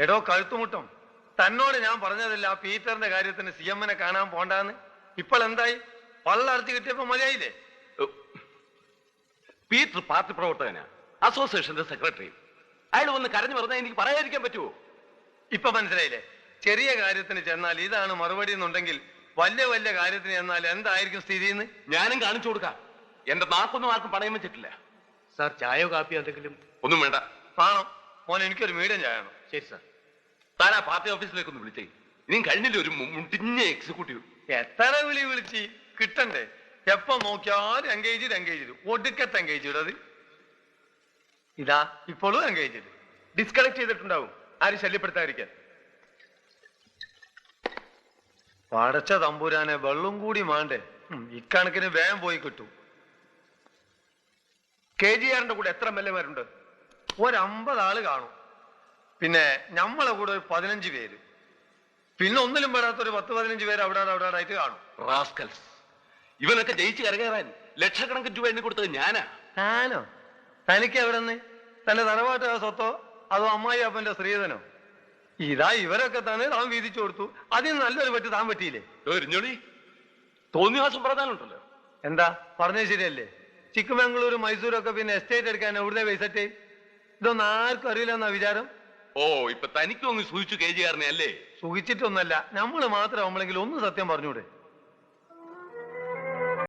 എടോ കഴുത്തുമുട്ടും, തന്നോട് ഞാൻ പറഞ്ഞതല്ല ആ പീറ്ററിന്റെ കാര്യത്തിന് സി എമ്മിനെ കാണാൻ പോണ്ടാന്ന്. ഇപ്പോൾ എന്തായി? പള്ളർത്തി കിട്ടിയപ്പോ മതിയായില്ലേ? പീറ്റർ പാർട്ടി പ്രവർത്തകനാ, അസോസിയേഷന്റെ സെക്രട്ടറി. അയാൾ വന്ന് കരഞ്ഞു പറഞ്ഞാൽ എനിക്ക് പറയാതിരിക്കാൻ പറ്റുമോ? ഇപ്പൊ മനസ്സിലായില്ലേ? ചെറിയ കാര്യത്തിന് ചെന്നാൽ ഇതാണ് മറുപടി എന്നുണ്ടെങ്കിൽ വലിയ വലിയ കാര്യത്തിന് ചെന്നാൽ എന്തായിരിക്കും സ്ഥിതി എന്ന് ഞാനും കാണിച്ചു കൊടുക്കാം. എന്റെ നാക്കൊന്നും ആർക്കും പണയം വെച്ചിട്ടില്ല. സാർ ചായയോ കാപ്പിയോ എന്തെങ്കിലും? ഒന്നും വേണ്ട. വേണം മോനെ, എനിക്കൊരു മീഡിയം ചായ വേണം. ശരി സാർ. താൻ ആ പാർട്ടി ഓഫീസിലേക്കൊന്ന് വിളിച്ചേ. ഇനിയും കഴിഞ്ഞില്ല ഒരു മുട്ടിഞ്ഞ എക്സിക്യൂട്ടീവ്. എത്ര വിളിച്ച് കിട്ടണ്ടേ? എപ്പോ നോക്കിയാലും എൻഗേജ് ഒടുക്കത്തെ എൻഗേജ്. അത് ഇതാ ഇപ്പോഴും എൻഗേജ്. ഡിസ്കണക്ട് ചെയ്തിട്ടുണ്ടാവും, ആരും ശല്യപ്പെടുത്താതിരിക്കാൻ. പടച്ച തമ്പുരാനെ, വെള്ളം കൂടി മാണ്ടേ? ഇക്കണക്കിന് വേഗം പോയി കിട്ടും. KGR കൂടെ എത്ര MLA-മാരുണ്ട്? 50 ആള് കാണും. പിന്നെ നമ്മളെ കൂടെ 15 പേര്. പിന്നെ ഒന്നിലും പെടാത്തൊരു 10-15 പേര് അവിടെ ആയിട്ട് കാണും. റാസ്കൽസ്. ഇവനൊക്കെ ജയിച്ച് കരകയറാൻ ലക്ഷക്കണക്കിന് രൂപ എണ്ണി കൊടുത്തത് ഞാനാ. ഞാനോ? തനിക്ക് എവിടെ നിന്ന്? തന്റെ തറവാട്ട് സ്വത്തോ അതോ അമ്മായി അപ്പന്റെ സ്ത്രീധനോ? ഇതാ ഇവരൊക്കെ തന്നെ താൻ വീതിച്ചു കൊടുത്തു. അതിന് നല്ലൊരു പറ്റി താൻ പറ്റിയില്ലേ? തോന്നിയ പറഞ്ഞാലുണ്ടല്ലോ. എന്താ പറഞ്ഞത് ശരിയല്ലേ? ചിക്കമംഗളൂര് മൈസൂരൊക്കെ പിന്നെ എസ്റ്റേറ്റ് എടുക്കാൻ എവിടെ പൈസറ്റ്? ഇതൊന്നും ആർക്കും അറിയില്ല എന്നാ വിചാരം? ഓ, ഇപ്പൊ തനിക്കൊന്ന് സൂചിച്ചു KGR-നെ അല്ലേ? സുഖിച്ചിട്ടൊന്നല്ല, നമ്മള് മാത്രം ആവുമ്പോഴെങ്കിലും ഒന്ന് സത്യം പറഞ്ഞൂടെ?